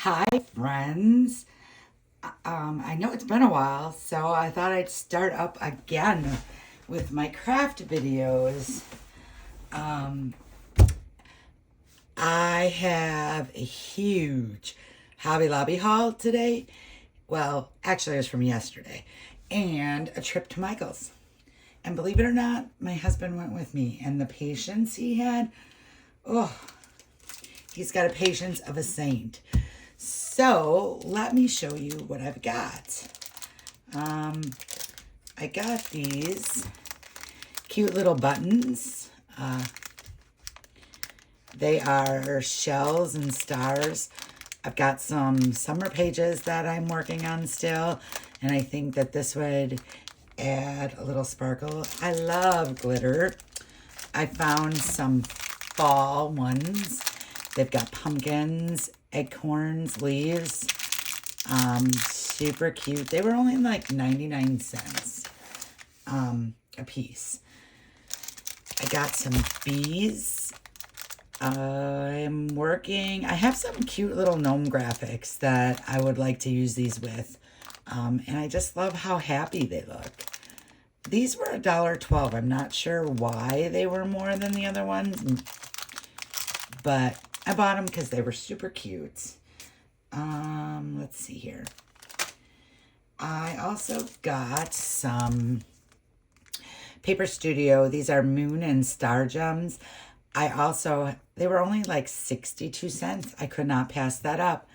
Hi, friends. I know it's been a while, so I thought I'd start up again with my craft videos. Um, I have a huge Hobby Lobby haul today. Well, actually, it was from yesterday, and a trip to Michael's. And believe it or not, my husband went with me, and the patience he had, oh, he's got a patience of a saint. So let me show you what I've got. Um, I got these cute little buttons. They are shells and stars. I've got some summer pages that I'm working on still, and I think that this would add a little sparkle. I love glitter. I found some fall ones. They've got pumpkins, acorns, leaves. Super cute. They were only like 99 cents a piece. I got some bees. I have some cute little gnome graphics that I would like to use these with. And I just love how happy they look. These were $1.12. I'm not sure why they were more than the other ones, but I bought them because they were super cute. Let's see here. I also got some Paper Studio. These are moon and star gems. They were only like 62 cents. I could not pass that up.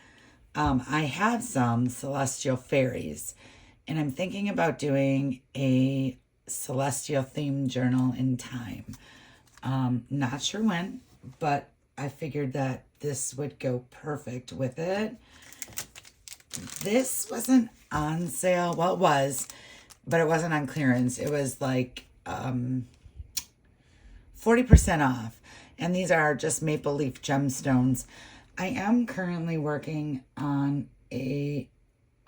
I have some celestial fairies, and I'm thinking about doing a celestial themed journal in time. Not sure when, but I figured that this would go perfect with it. This wasn't on sale. Well, it was, but it wasn't on clearance. It was like 40% off. And these are just maple leaf gemstones. I am currently working on a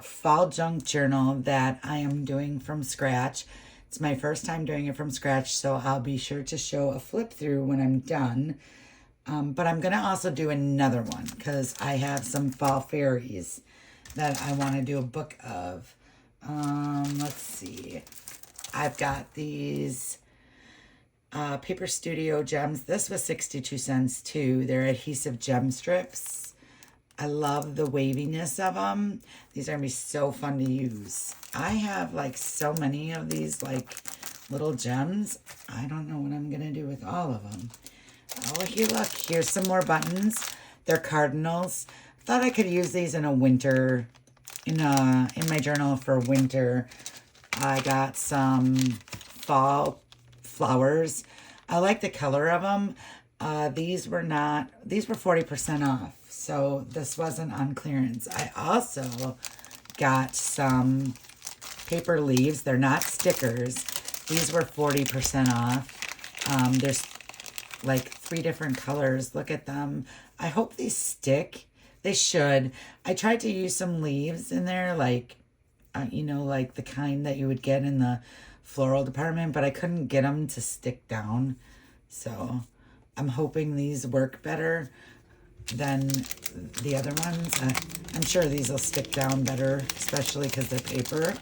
fall junk journal that I am doing from scratch. It's my first time doing it from scratch, so I'll be sure to show a flip through when I'm done. But I'm going to also do another one because I have some fall fairies that I want to do a book of. Let's see. I've got these Paper Studio gems. This was 62 cents too. They're adhesive gem strips. I love the waviness of them. These are going to be so fun to use. I have like so many of these like little gems. I don't know what I'm going to do with all of them. Oh, here, look. Here's some more buttons. They're cardinals. Thought I could use these in a winter, in my journal for winter. I got some fall flowers. I like the color of them. These were 40% off, so this wasn't on clearance. I also got some paper leaves. They're not stickers. These were 40% off. There's like 3 different colors. Look at them. I hope these stick. They should. I tried to use some leaves in there, like, like the kind that you would get in the floral department, but I couldn't get them to stick down. So I'm hoping these work better than the other ones. I'm sure these will stick down better, especially because they're paper.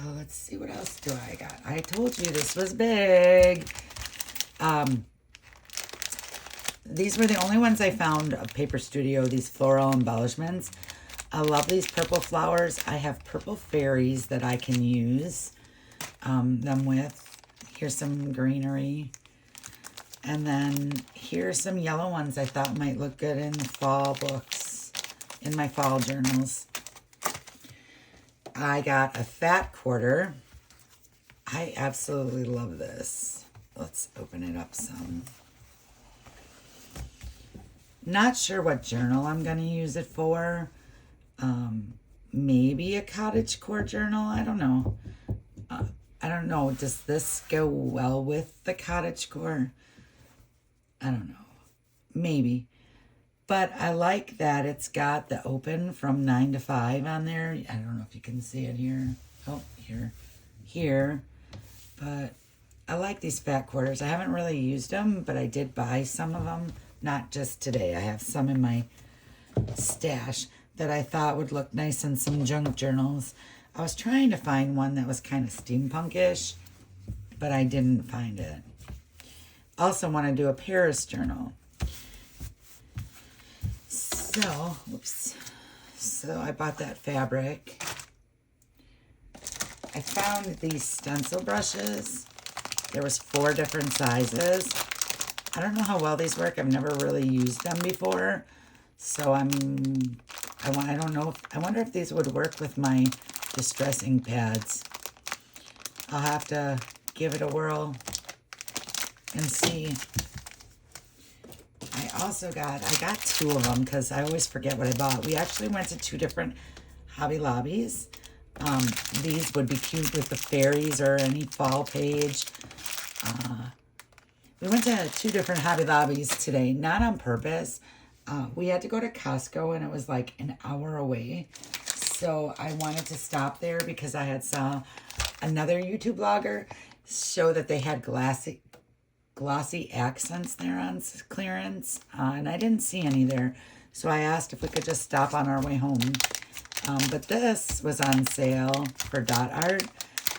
Oh, let's see, what else do I got? I told you this was big. These were the only ones I found of Paper Studio, these floral embellishments. I love these purple flowers. I have purple fairies that I can use them with. Here's some greenery. And then here's some yellow ones I thought might look good in the fall books, in my fall journals. I got a fat quarter. I absolutely love this. Let's open it up some. Not sure what journal I'm going to use it for. Maybe a cottagecore journal. I don't know. I don't know. Does this go well with the cottagecore? I don't know. Maybe. But I like that it's got the open from 9 to 5 on there. I don't know if you can see it here. Oh, here. But I like these fat quarters. I haven't really used them, but I did buy some of them not just today. I have some in my stash that I thought would look nice in some junk journals. I was trying to find one that was kind of steampunkish, but I didn't find it. Also want to do a Paris journal. So, oops. So I bought that fabric. I found these stencil brushes. There was 4 different sizes. I don't know how well these work. I've never really used them before. So I don't know. I wonder if these would work with my distress ink pads. I'll have to give it a whirl and see. I got 2 of them because I always forget what I bought. We actually went to 2 different Hobby Lobbies. These would be cute with the fairies or any fall page. We went to 2 different Hobby Lobbies today, not on purpose. We had to go to Costco and it was like an hour away. So I wanted to stop there because I had saw another YouTube blogger show that they had glossy accents there on clearance. And I didn't see any there. So I asked if we could just stop on our way home. But this was on sale for dot art.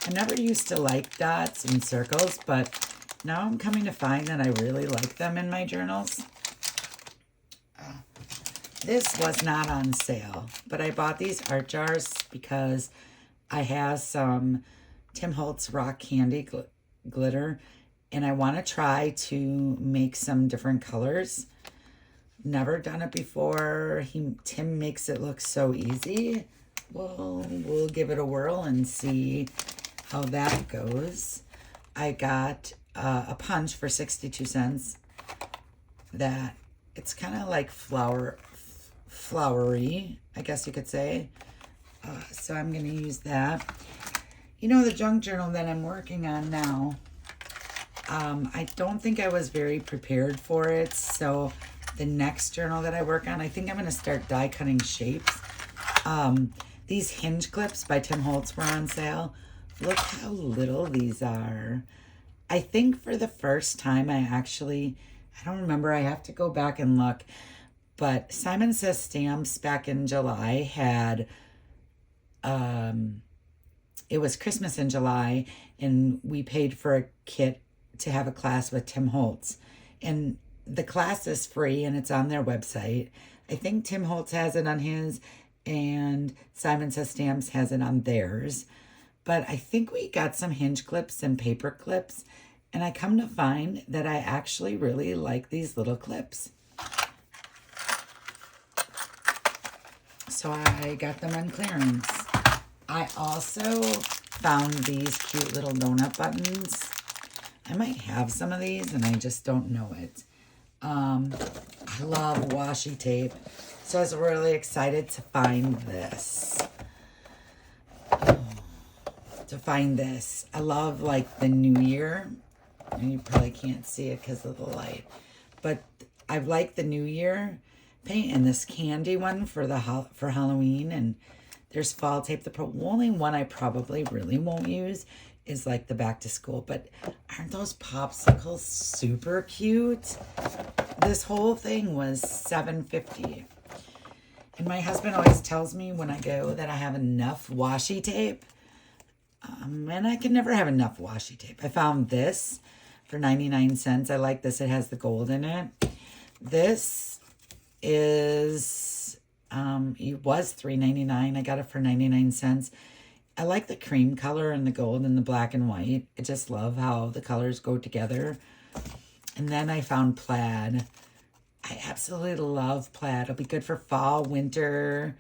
I never used to like dots and circles, but now I'm coming to find that I really like them in my journals. This was not on sale, but I bought these art jars because I have some Tim Holtz rock candy glitter, and I want to try to make some different colors. Never done it before. Tim makes it look so easy. We'll give it a whirl and see how that goes. I got a punch for 62 cents. That it's kind of like flowery, I guess you could say. So I'm going to use that. You know, the junk journal that I'm working on now, I don't think I was very prepared for it. So the next journal that I work on, I think I'm going to start die cutting shapes. These hinge clips by Tim Holtz were on sale. Look how little these are. I think for the first time I don't remember, I have to go back and look, but Simon Says Stamps back in July had, it was Christmas in July, and we paid for a kit to have a class with Tim Holtz. And the class is free and it's on their website. I think Tim Holtz has it on his and Simon Says Stamps has it on theirs. But I think we got some hinge clips and paper clips, and I come to find that I actually really like these little clips. So I got them on clearance. I also found these cute little donut buttons. I might have some of these and I just don't know it. I love washi tape, so I was really excited to find this. I love like the New Year, and you probably can't see it because of the light, but I like the New Year paint and this candy one for Halloween, and there's fall tape. The only one I probably really won't use is like the back to school, but aren't those popsicles super cute? This whole thing was $7.50. And my husband always tells me when I go that I have enough washi tape. And I can never have enough washi tape. I found this for 99 cents. I like this. It has the gold in it. This is, it was $3.99. I got it for 99 cents. I like the cream color and the gold and the black and white. I just love how the colors go together. And then I found plaid. I absolutely love plaid. It'll be good for fall, winter.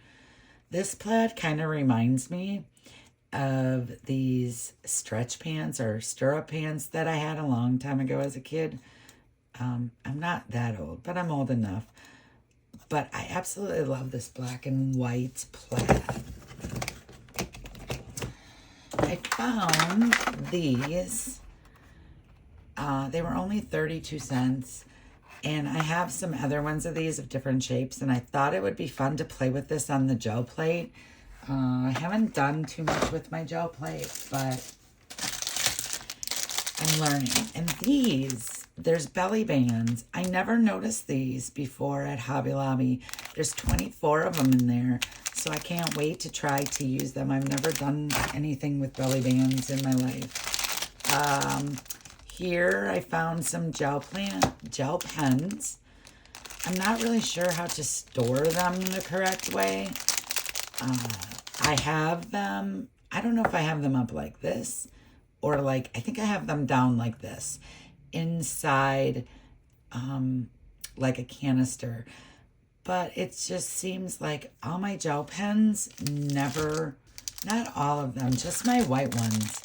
This plaid kind of reminds me of these stretch pants or stirrup pants that I had a long time ago as a kid. I'm not that old, but I'm old enough. But I absolutely love this black and white plaid. I found these. They were only 32 cents. And I have some other ones of these of different shapes. And I thought it would be fun to play with this on the gel plate. I haven't done too much with my gel plate, but I'm learning. And these there's belly bands. I never noticed these before at Hobby Lobby. There's 24 of them in there, so I can't wait to try to use them. I've never done anything with belly bands in my life. Here I found some gel pens. I'm not really sure how to store them the correct way. I have them, I don't know if I have them up like this or like, I think I have them down like this inside like a canister. But it just seems like all my gel pens never, not all of them, just my white ones,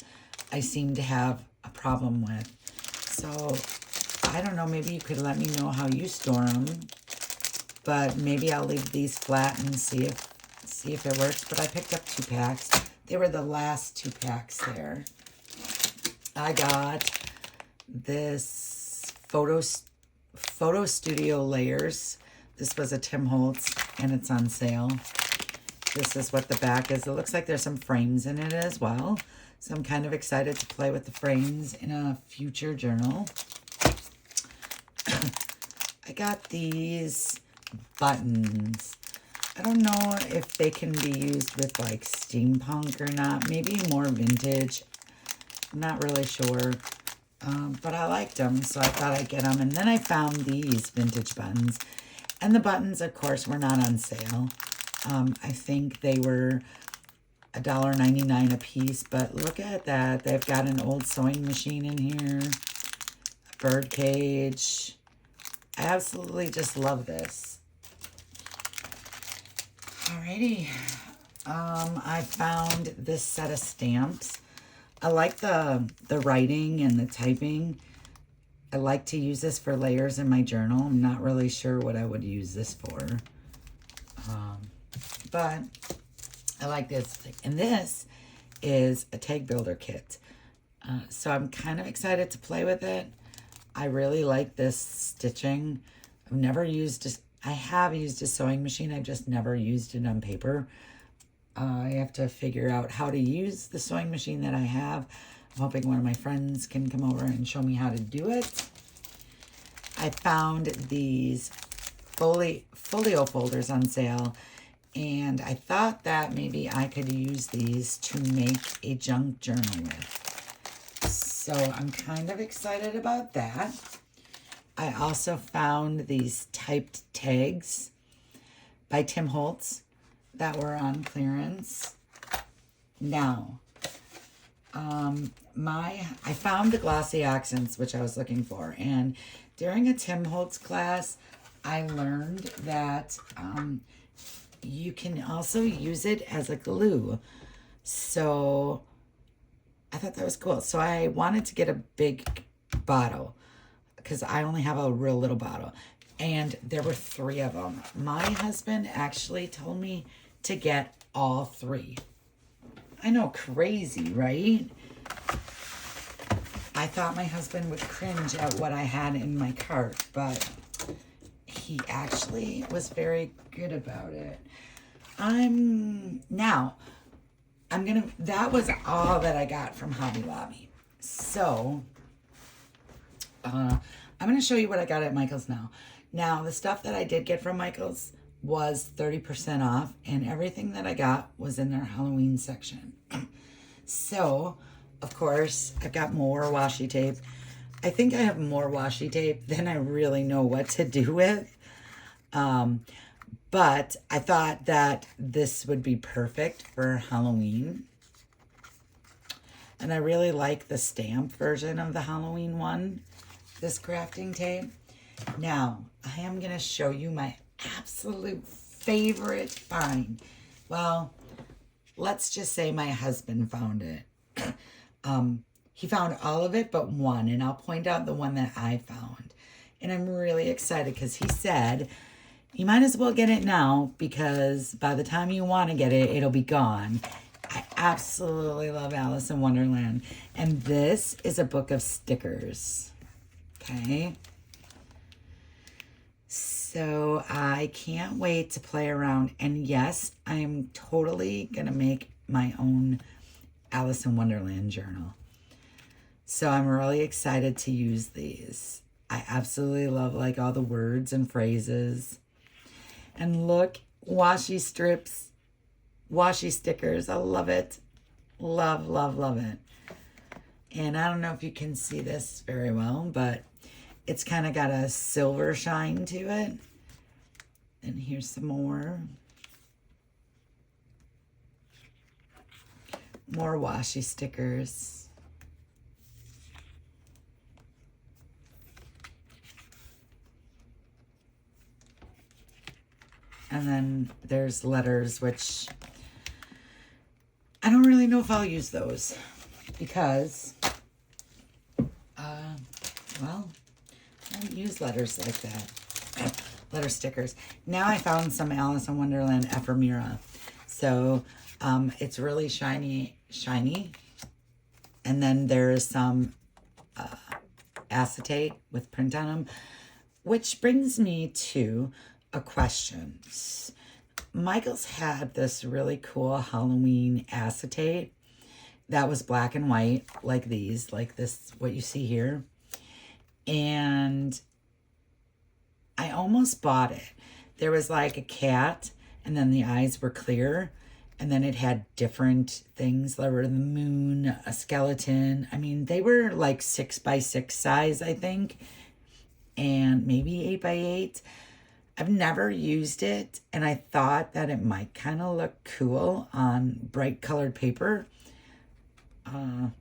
I seem to have a problem with. So I don't know, maybe you could let me know how you store them. But maybe I'll leave these flat and see if it works. But I picked up 2 packs. They were the last 2 packs there. I got this photo studio layers. This was a Tim Holtz and it's on sale. This is what the back is. It looks like there's some frames in it as well. So I'm kind of excited to play with the frames in a future journal. I got these buttons. I don't know if they can be used with like steampunk or not. Maybe more vintage. I'm not really sure. But I liked them, so I thought I'd get them. And then I found these vintage buttons. And the buttons, of course, were not on sale. I think they were $1.99 a piece. But look at that. They've got an old sewing machine in here. A bird cage. I absolutely just love this. Alrighty. I found this set of stamps. I like the writing and the typing. I like to use this for layers in my journal. I'm not really sure what I would use this for. But I like this. And this is a tag builder kit. So I'm kind of excited to play with it. I really like this stitching. I've never used I have used a sewing machine. I've just never used it on paper. I have to figure out how to use the sewing machine that I have. I'm hoping one of my friends can come over and show me how to do it. I found these folio folders on sale, and I thought that maybe I could use these to make a junk journal with. So I'm kind of excited about that. I also found these typed tags by Tim Holtz that were on clearance. Now, I found the glossy accents, which I was looking for. And during a Tim Holtz class, I learned that you can also use it as a glue. So I thought that was cool. So I wanted to get a big bottle because I only have a real little bottle. And there were 3 of them. My husband actually told me to get all 3. I know, crazy, right? I thought my husband would cringe at what I had in my cart, but he actually was very good about it. That was all that I got from Hobby Lobby. So, I'm going to show you what I got at Michael's now. Now, the stuff that I did get from Michael's was 30% off, and everything that I got was in their Halloween section. So, of course, I've got more washi tape. I think I have more washi tape than I really know what to do with. But I thought that this would be perfect for Halloween. And I really like the stamp version of the Halloween one, this crafting tape. Now, I am going to show you my absolute favorite find. Well, let's just say my husband found it. He found all of it but one, and I'll point out the one that I found. And I'm really excited because he said, you might as well get it now because by the time you want to get it, it'll be gone. I absolutely love Alice in Wonderland. And this is a book of stickers. Okay. So I can't wait to play around. And yes, I am totally going to make my own Alice in Wonderland journal. So I'm really excited to use these. I absolutely love like all the words and phrases. And look, washi strips, washi stickers. I love it. Love, love, love it. And I don't know if you can see this very well, but it's kind of got a silver shine to it. And here's some more. More washi stickers. And then there's letters, which I don't really know if I'll use those because, well, I don't use letters like that. Letter stickers. Now I found some Alice in Wonderland ephemera. So it's really shiny. And then there's some acetate with print on them, which brings me to a question. Michael's had this really cool Halloween acetate that was black and white, like these, like this, what you see here. And I almost bought it. There was like a cat, and then the eyes were clear, and then it had different things. There were the moon, a skeleton. I mean, they were like 6x6 size, I think, and maybe 8x8. I've never used it, and I thought that it might kind of look cool on bright colored paper. I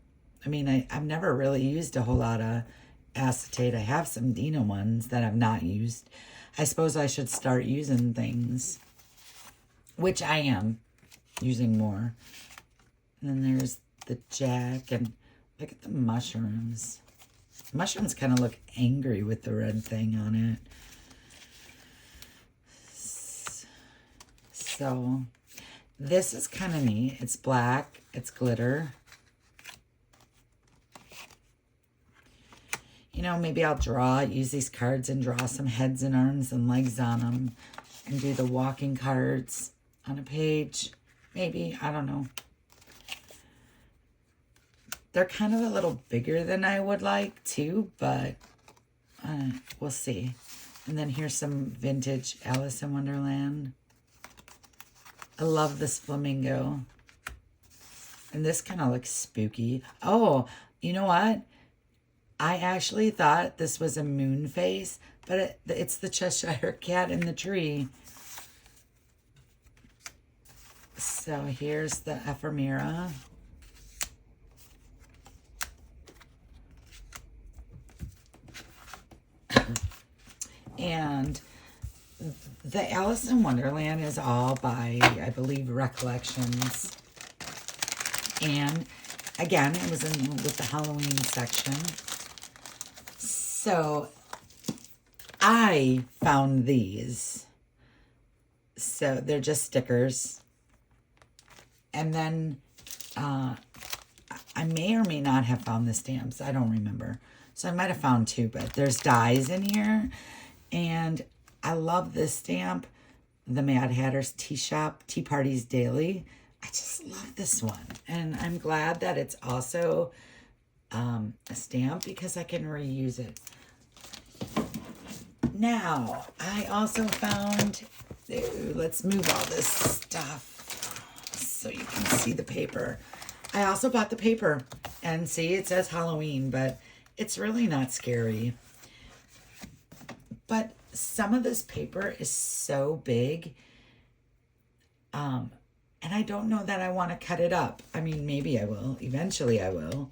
mean, I've never really used a whole lot of acetate. I have some Dina ones that I've not used. I suppose I should start using things, which I am using more. And then there's the jack, and look at the mushrooms. Mushrooms kind of look angry with the red thing on it. So this is kind of neat. It's black. It's glitter. You know, maybe I'll use these cards and draw some heads and arms and legs on them and do the walking cards on a page. Maybe. I don't know. They're kind of a little bigger than I would like too, but we'll see. And then here's some vintage Alice in Wonderland. I love this flamingo. And this kind of looks spooky. Oh, you know what? I actually thought this was a moon face, but it's the Cheshire Cat in the tree. So here's the ephemera. And the Alice in Wonderland is all by, I believe, Recollections. And again, it was with the Halloween section. So I found these. So they're just stickers. And then I may or may not have found the stamps. I don't remember. So I might have found two, but there's dies in here. And I love this stamp, the Mad Hatter's Tea Shop, Tea Parties Daily. I just love this one. And I'm glad that it's also a stamp because I can reuse it. Now, I also found, let's move all this stuff so you can see the paper. I also bought the paper. And see, it says Halloween, but it's really not scary. But some of this paper is so big, and I don't know that I want to cut it up. I mean, maybe I will. Eventually I will.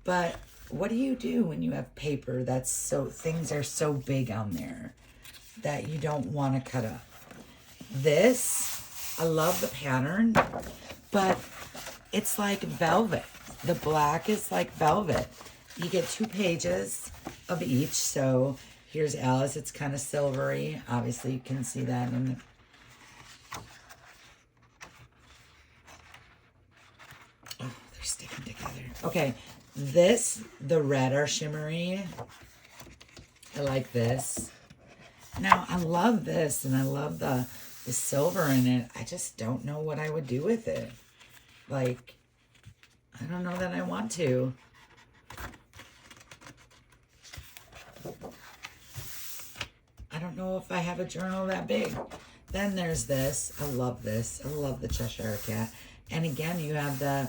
But what do you do when you have paper that's things are so big on there that you don't want to cut up? This, I love the pattern, but it's like velvet. The black is like velvet. You get 2 pages of each, so here's Alice. It's kind of silvery. Obviously, you can see that in the... Oh, they're sticking together. Okay, the red are shimmery. I like this. Now, I love this, and I love the silver in it. I just don't know what I would do with it. Like, I don't know that I want to. don't know if I have a journal that big. Then there's this. I love this. I love the Cheshire Cat. And again, you have the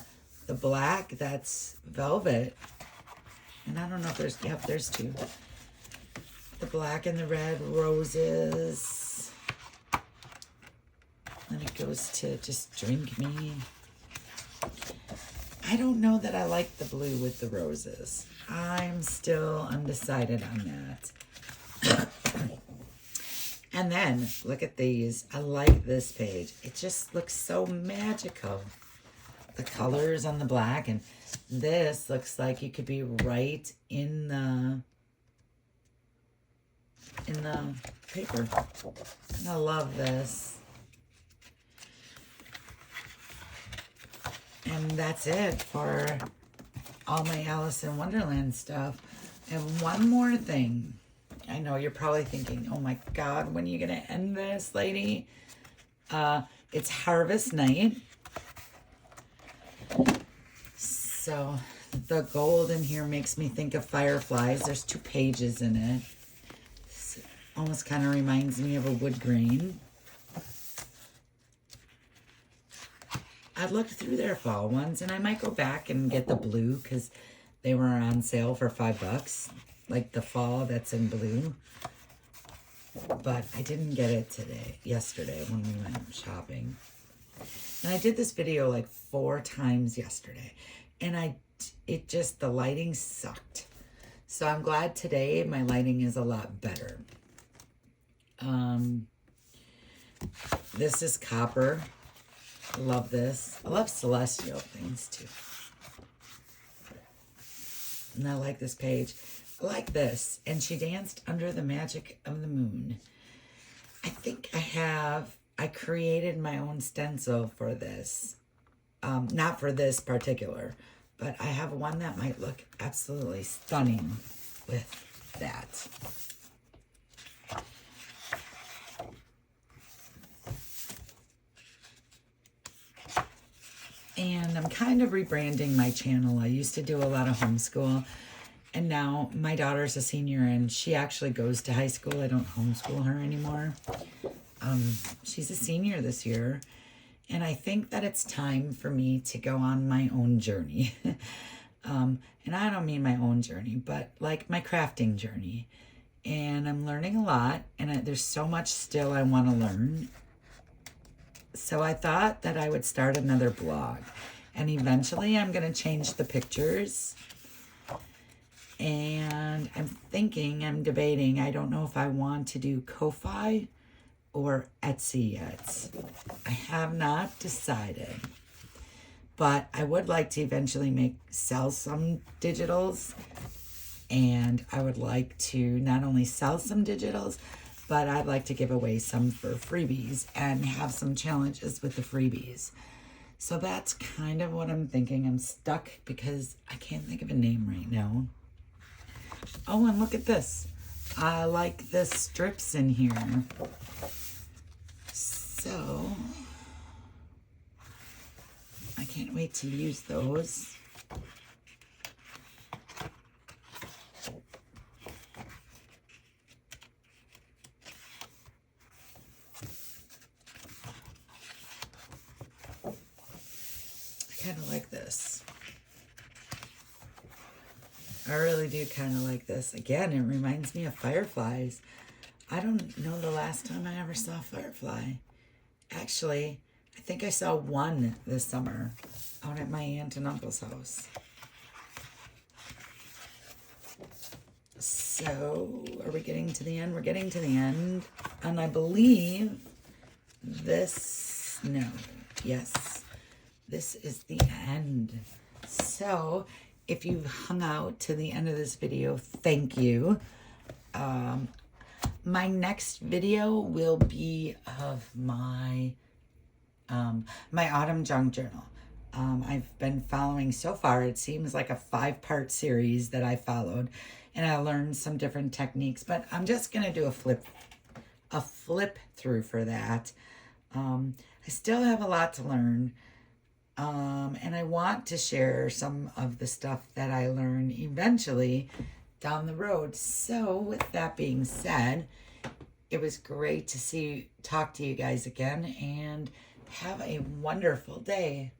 black, that's velvet. And I don't know if there's, yep, there's two. The black and the red roses. Then it goes to Just Drink Me. I don't know that I like the blue with the roses. I'm still undecided on that. And then, look at these. I like this page. It just looks so magical. The colors on the black, and this looks like you could be right in the paper. And I love this. And that's it for all my Alice in Wonderland stuff. And one more thing. I know you're probably thinking, oh my God, when are you going to end this, lady? It's harvest night. So the gold in here makes me think of fireflies. There's 2 pages in it. Almost kind of reminds me of a wood grain. I looked through their fall ones, and I might go back and get the blue because they were on sale for $5. Like the fall that's in blue. But I didn't get it yesterday when we went shopping. And I did this video like 4 times yesterday. And the lighting sucked. So I'm glad today my lighting is a lot better. This is copper. I love this. I love celestial things too. And I like this page. I like this. And she danced under the magic of the moon. I think I created my own stencil for this. Not for this particular, but I have one that might look absolutely stunning with that. And I'm kind of rebranding my channel. I used to do a lot of homeschool, and now my daughter's a senior and she actually goes to high school. I don't homeschool her anymore. She's a senior this year, and I think that it's time for me to go on my own journey. And I don't mean my own journey, but like my crafting journey. And I'm learning a lot, and there's so much still I want to learn. So I thought that I would start another blog, and eventually I'm going to change the pictures. And I'm debating, I don't know if I want to do Ko-Fi or Etsy yet. I have not decided, but I would like to eventually sell some digitals, and I would like to not only sell some digitals, but I'd like to give away some for freebies and have some challenges with the freebies. So that's kind of what I'm thinking. I'm stuck because I can't think of a name right now. Oh, and look at this. I like the strips in here. So I can't wait to use those. Kind of like this. I really do kind of like this. Again, it reminds me of fireflies. I don't know the last time I ever saw a firefly. Actually, I think I saw one this summer out at my aunt and uncle's house. So, are we getting to the end? We're getting to the end. And I believe this, no, yes. This is the end. So, if you've hung out to the end of this video, thank you. My next video will be of my autumn junk journal. I've been following so far, it seems like a 5-part series that I followed, and I learned some different techniques, but I'm just going to do a flip through for that. I still have a lot to learn. And I want to share some of the stuff that I learn eventually down the road. So with that being said, It was great to talk to you guys again, and have a wonderful day.